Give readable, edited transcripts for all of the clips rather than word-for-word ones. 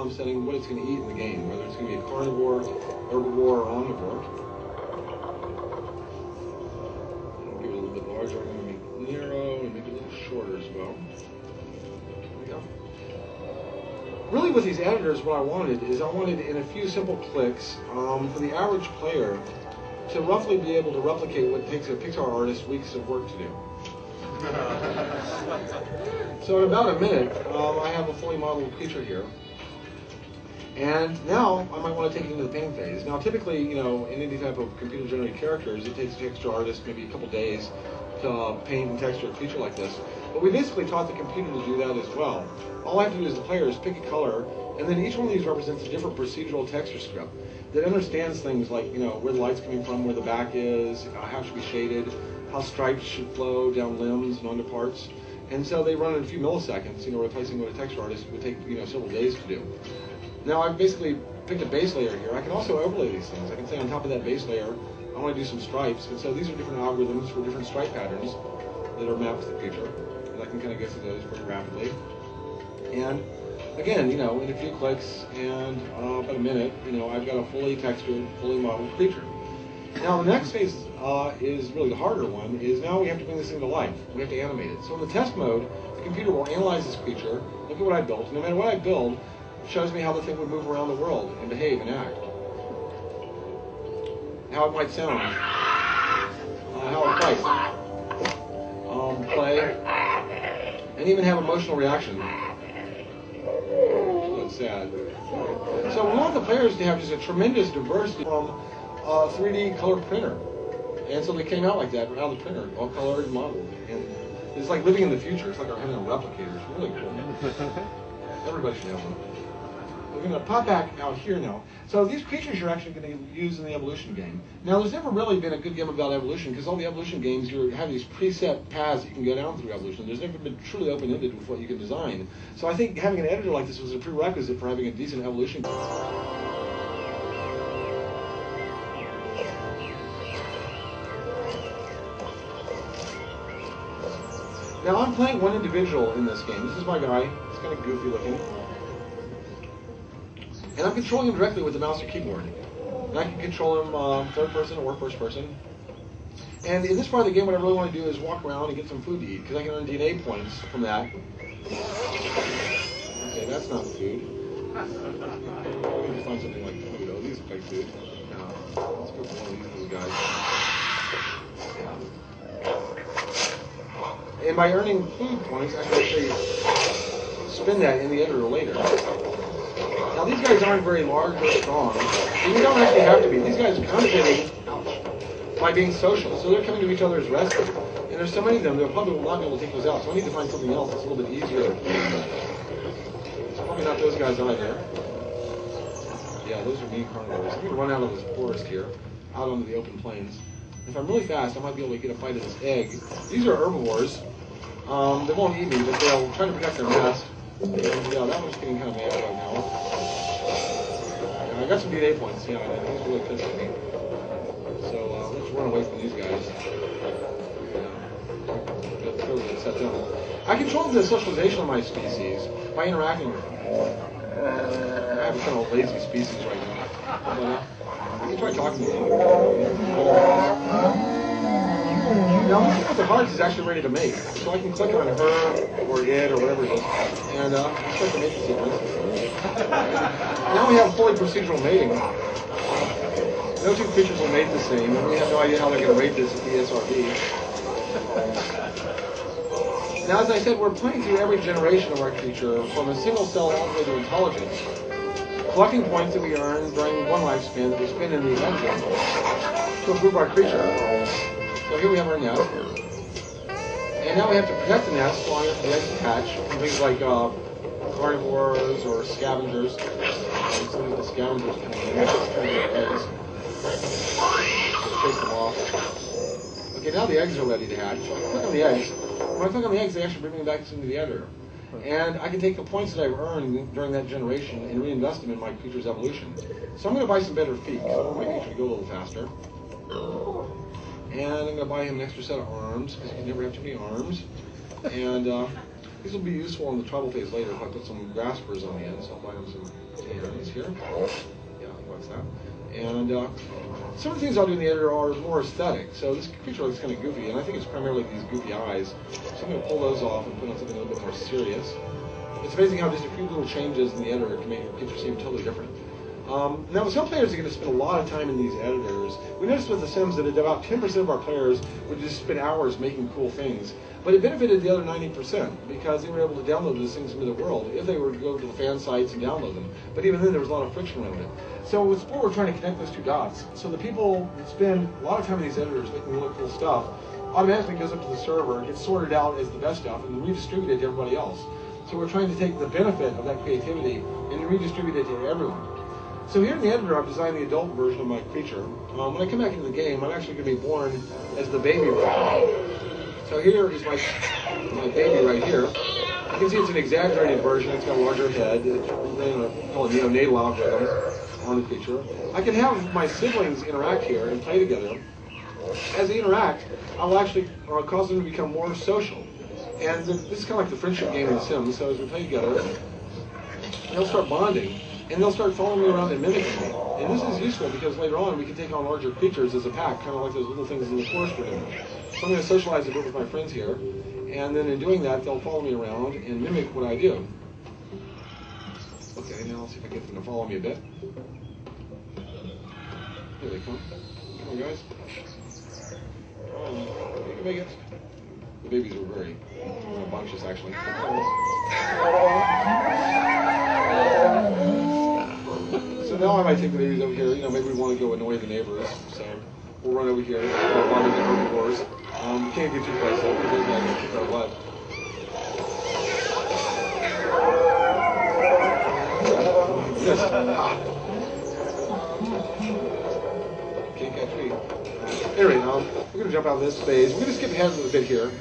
I'm setting what it's going to eat in the game, whether it's going to be a carnivore, herbivore, or omnivore. I'll give it a little bit larger. I'm going to make it narrow and make it a little shorter as well. There we go. Really with these editors, what I wanted is I wanted in a few simple clicks for the average player to roughly be able to replicate what takes a Pixar artist weeks of work to do. So in about a minute, I have a fully modeled creature here. And now I might want to take it into the paint phase. Now typically, you know, in any type of computer-generated characters, it takes a texture artist maybe a couple days to paint and texture a creature like this. But we basically taught the computer to do that as well. All I have to do as the player is pick a color, and then each one of these represents a different procedural texture script that understands things like, you know, where the light's coming from, where the back is, how it should be shaded, how stripes should flow down limbs and onto parts. And so they run in a few milliseconds, you know, replacing what a texture artist would take, you know, several days to do. Now I've basically picked a base layer here. I can also overlay these things. I can say on top of that base layer, I want to do some stripes. And so these are different algorithms for different stripe patterns that are mapped to the creature. And I can kind of get to those pretty rapidly. And again, you know, in a few clicks and about a minute, you know, I've got a fully textured, fully modeled creature. Now the next phase is really the harder one, is now we have to bring this thing to life. We have to animate it. So in the test mode, the computer will analyze this creature, look at what I built, and no matter what I build, it shows me how the thing would move around the world and behave and act. How it might sound. How it fights. Play. And even have emotional reaction. That's sad. So we want the players to have just a tremendous diversity from a 3D color printer. And so they came out like that out of the printer, all colored and modeled. And it's like living in the future. It's like our having a replicator. It's really cool. Everybody should have one. We're going to pop back out here now. So these creatures you're actually going to use in the evolution game. Now there's never really been a good game about evolution because all the evolution games you have these preset paths that you can go down through evolution. There's never been truly open-ended with what you can design. So I think having an editor like this was a prerequisite for having a decent evolution game. Now I'm playing one individual in this game. This is my guy. He's kind of goofy looking. And I'm controlling him directly with the mouse or keyboard. And I can control him third person or first person. And in this part of the game, what I really want to do is walk around and get some food to eat, because I can earn DNA points from that. Okay, that's not food. Let me find something like food. Oh, these look like food. Let's go for one of these little guys. And by earning food points, I can actually spin that in the editor later. Now these guys aren't very large or strong, and you don't actually have to be. These guys are compensating by being social, so they're coming to each other's rescue. And there's so many of them, they'll probably not be able to take those out, so I need to find something else that's a little bit easier. It's probably not those guys either. Yeah, those are mean carnivores. I'm going to run out of this forest here, out onto the open plains. If I'm really fast, I might be able to get a bite of this egg. These are herbivores. They won't eat me, but they'll try to protect their nest. And yeah, that one's getting kind of mad right now. I got some DNA points, yeah, and he's really pissed at me. So let's run away from these guys. I control the socialization of my species by interacting with them. I have a kind of lazy species right now. But you can try talking to them. Now, let's see what the hearts is actually ready to make. So I can click on her, or it, or whatever it is, and start the mating sequence. Now we have fully procedural mating. No two creatures will mate the same, and we have no idea how they're going to rate this at the SRB. Now, as I said, we're playing through every generation of our creature from a single cell all the way to intelligence, collecting points that we earn during one lifespan that we spend in the engine to improve our creature. So here we have our nest. And now we have to protect the nest while the eggs hatch from things like carnivores or scavengers. Some of the scavengers coming in. Eggs. Just chase them off. Okay, now the eggs are ready to hatch. So I can click on the eggs. When I click on the eggs, they actually bring me back into the editor. And I can take the points that I've earned during that generation and reinvest them in my creature's evolution. So I'm going to buy some better feet, because I want my creature to go a little faster. And I'm going to buy him an extra set of arms, because he can never have too many arms. And these will be useful in the tribal phase later if I put some graspers on the end, so I'll buy him some here. Yeah, what's that? And some of the things I'll do in the editor are more aesthetic. So this creature looks kind of goofy, and I think it's primarily these goofy eyes. So I'm going to pull those off and put on something a little bit more serious. It's amazing how just a few little changes in the editor can make your picture seem totally different. Now, some players are going to spend a lot of time in these editors. We noticed with The Sims that about 10% of our players would just spend hours making cool things. But it benefited the other 90% because they were able to download these things into the world if they were to go to the fan sites and download them. But even then, there was a lot of friction around it. So with Spore, we're trying to connect those two dots. So the people that spend a lot of time in these editors making really cool stuff automatically goes up to the server, gets sorted out as the best stuff, and redistributed to everybody else. So we're trying to take the benefit of that creativity and redistribute it to everyone. So here in the editor, I've designed the adult version of my creature. When I come back into the game, I'm actually going to be born as the baby version. So here is my baby right here. You can see it's an exaggerated version. It's got a larger head. It's called neonatal algorithm on the creature. I can have my siblings interact here and play together. As they interact, I'll actually cause them to become more social. And this is kind of like the friendship game in The Sims. So as we play together, they'll start bonding. And they'll start following me around and mimicking me. And this is useful because later on we can take on larger creatures as a pack, kind of like those little things in the forest we're doing. So I'm going to socialize a bit with my friends here. And then in doing that, they'll follow me around and mimic what I do. Okay, now I'll see if I can get them to follow me a bit. Here they come. Come on, guys. You can make it. The babies are very bunches, actually. So now I might take the babies over here. Maybe we want to go annoy the neighbors. So we'll run over here. We'll run into herbivores. We can't get too close, though, because those guys will kick our butt. Yes. Can't catch me. Anyway, we're going to jump out of this phase. We're going to skip ahead a little bit here.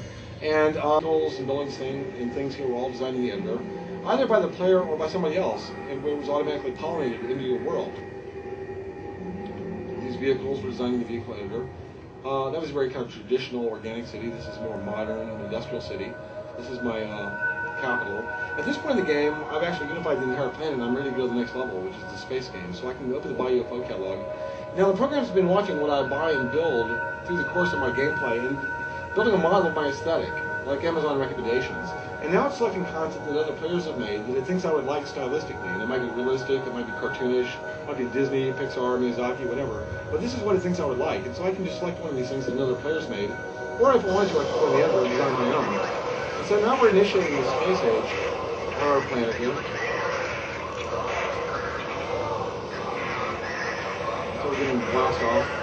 And tools and buildings and things here were all designed in the editor, either by the player or by somebody else, and it was automatically pollinated into your world. These vehicles were designed in the vehicle editor. That was a very kind of traditional organic city. This is more modern industrial city. This is my capital. At this point in the game, I've actually unified the entire planet, and I'm ready to go to the next level, which is the space game. So I can open the Buy UFO catalog. Now, the program's been watching what I buy and build through the course of my gameplay, and building a model of my aesthetic, like Amazon recommendations. And now it's selecting content that other players have made that it thinks I would like stylistically. And it might be realistic, it might be cartoonish, it might be Disney, Pixar, Miyazaki, whatever. But this is what it thinks I would like. And so I can just select one of these things that another player's made. Or if I wanted to, I could go to the editor and design my own. And so now we're initiating the space age on our planet here. So we're getting blast off.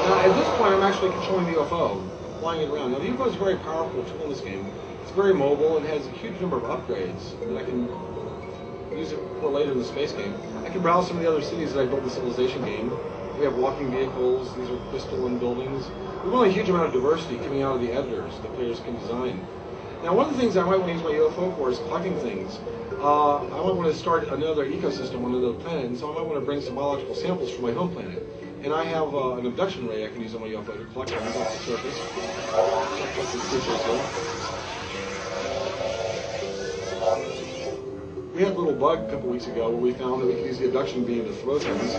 At this point, I'm actually controlling the UFO, flying it around. Now, the UFO is a very powerful tool in this game. It's very mobile and has a huge number of upgrades that I can use it for later in the space game. I can browse some of the other cities that I built in the Civilization game. We have walking vehicles. These are crystalline buildings. We want a huge amount of diversity coming out of the editors that players can design. Now, one of the things I might want to use my UFO for is collecting things. I might want to start another ecosystem on another planet, and so I might want to bring some biological samples from my home planet. And I have an abduction ray I can use on my UFO to collect things off the surface. We had a little bug a couple weeks ago where we found that we could use the abduction beam to throw things.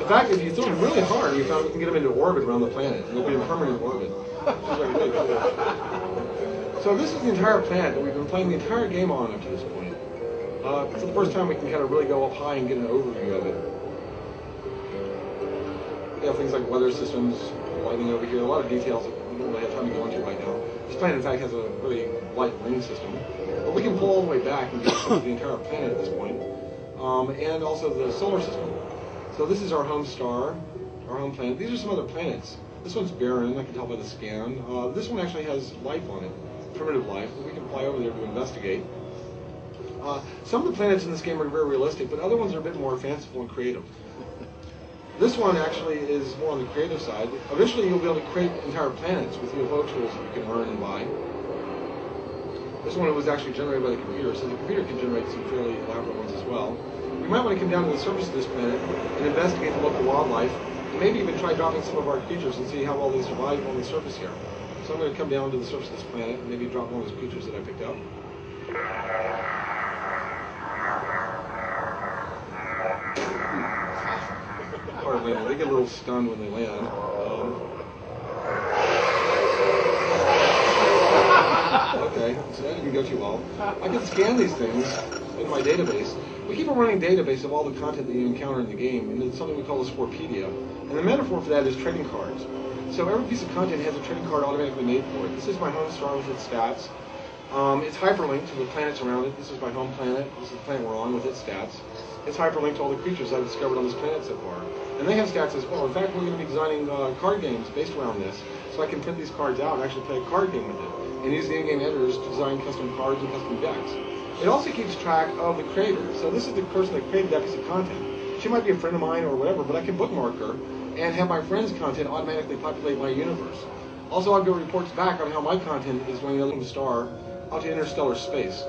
In fact, if you throw them really hard, you found we can get them into orbit around the planet. They'll be in permanent orbit. Which is really cool. So this is the entire planet that we've been playing the entire game on up to this point. For the first time, we can kind of really go up high and get an overview of it. We have things like weather systems, lighting over here, a lot of details that we don't really have time to go into right now. This planet, in fact, has a really light ring system. But we can pull all the way back and get the entire planet at this point, and also the solar system. So this is our home star, our home planet. These are some other planets. This one's barren, I can tell by the scan. This one actually has life on it, primitive life, that we can fly over there to investigate. Some of the planets in this game are very realistic, but other ones are a bit more fanciful and creative. This one actually is more on the creative side. Eventually you'll be able to create entire planets with UFO tools that you can earn and buy. This one was actually generated by the computer, so the computer can generate some fairly elaborate ones as well. We we might want to come down to the surface of this planet and investigate the local wildlife, and maybe even try dropping some of our creatures and see how well they survive on the surface here. So I'm going to come down to the surface of this planet and maybe drop one of those creatures that I picked up. Or they get a little stunned when they land. Okay, so that didn't go too well. I can scan these things in my database. We keep a running database of all the content that you encounter in the game, and it's something we call a Sporepedia. And the metaphor for that is trading cards. So every piece of content has a trading card automatically made for it. This is my home star with its stats. It's hyperlinked to the planets around it. This is my home planet. This is the planet we're on with its stats. It's hyperlinked to all the creatures I've discovered on this planet so far. And they have stats as well. In fact, we're going to be designing card games based around this, so I can print these cards out and actually play a card game with it, and use the in-game editors to design custom cards and custom decks. It also keeps track of the creator. So this is the person that created that piece of content. She might be a friend of mine or whatever, but I can bookmark her and have my friend's content automatically populate my universe. Also, I'll get reports back on how my content is going from the star out to interstellar space.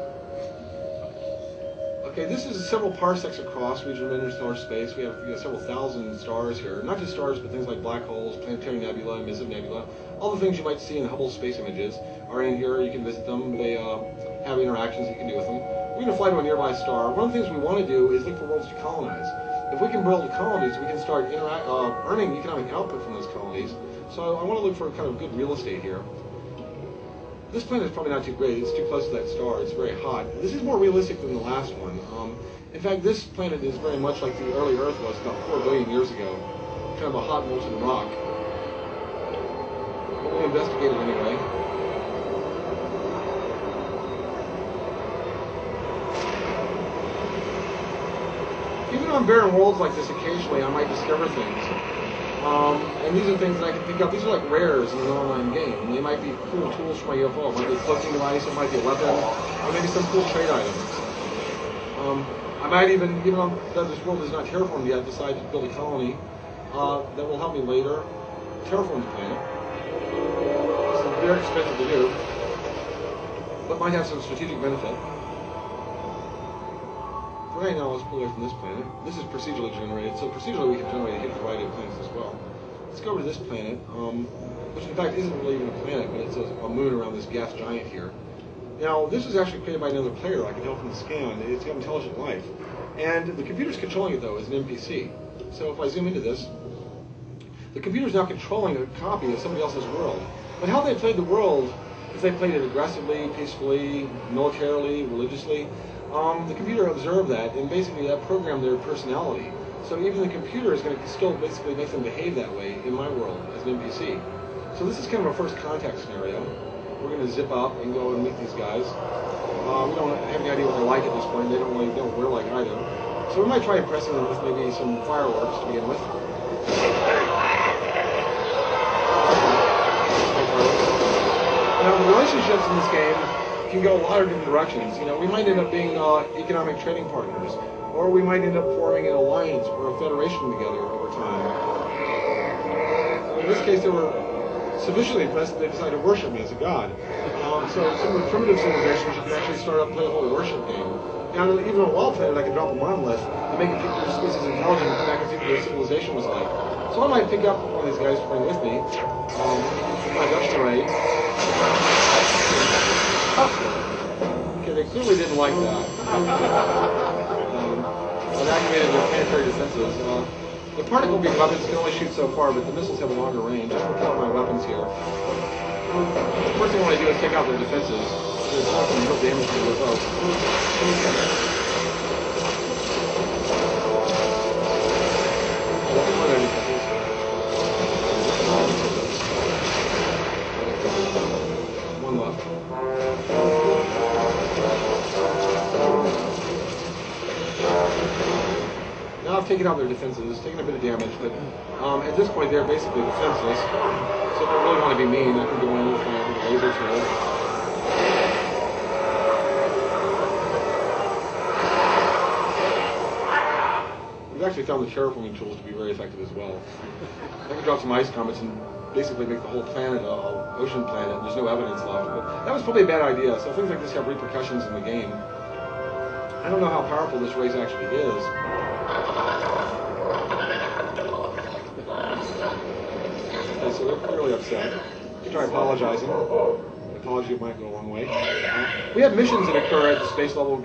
Okay, this is several parsecs across region of interstellar space. We have several thousand stars here. Not just stars, but things like black holes, planetary nebula, emissive nebula. All the things you might see in Hubble space images are in here. You can visit them. They have interactions you can do with them. We're going to fly to a nearby star. One of the things we want to do is look for worlds to colonize. If we can build colonies, we can start earning economic output from those colonies. So I want to look for kind of good real estate here. This planet is probably not too great. It's too close to that star. It's very hot. This is more realistic than the last one. In fact, this planet is very much like the early Earth was about 4 billion years ago. Kind of a hot molten rock. But we'll investigate it anyway. Even on barren worlds like this, occasionally I might discover things. And these are things that I can pick up. These are like rares in an online game. And they might be cool tools for my UFO. It might be a cloaking device, it might be a weapon, or maybe some cool trade items. I might even though this world is not terraformed yet, decide to build a colony that will help me later terraform the planet. This is very expensive to do, but might have some strategic benefit. For right now, let's pull away from this planet. This is procedurally generated, so procedurally we can generate a hidden variety of planets as well. Let's go over to this planet, which in fact isn't really even a planet, but it's a moon around this gas giant here. Now, this was actually created by another player, I can tell from the scan. It's got intelligent life. And the computer's controlling it, though, as an NPC. So if I zoom into this, the computer's now controlling a copy of somebody else's world. But how they played the world, if they played it aggressively, peacefully, militarily, religiously, the computer observed that, and basically that programmed their personality. So even the computer is going to still basically make them behave that way in my world as an NPC. So this is kind of a first contact scenario. We're going to zip up and go and meet these guys. We don't have any idea what they're like at this point. They don't wear like I do. So we might try impressing them with maybe some fireworks to begin with. Now the relationships in this game can go a lot of different directions. We might end up being economic trading partners, or we might end up forming an alliance or a federation together over time. In this case, they were sufficiently impressed that they decided to worship me as a god. So some of the primitive civilizations, you can actually start up play a whole worship game. Now, even on a wild planet, I can drop a monolith and make a future species intelligent and come back and see what their civilization was like. So I might pick up one of these guys to bring with me. My Dutch array. Okay, they clearly didn't like that. I've activated their planetary defenses. The particle beam weapons can only shoot so far, but the missiles have a longer range. I'm going to pull out my weapons here. The first thing I want to do is take out their defenses. There's some real damage to the UFO. One left. Now I've taken out their defenses, taken a bit of damage, but at this point they're basically defenseless. So if I really want to be mean, I can go in with my laser tool. We've actually found the terraforming tools to be very effective as well. I can drop some ice comets and basically make the whole planet an ocean planet, and there's no evidence left. But that was probably a bad idea, so things like this have repercussions in the game. I don't know how powerful this race actually is. Okay, so they're clearly upset. You try apologizing. An apology might go a long way. We have missions that occur at the space level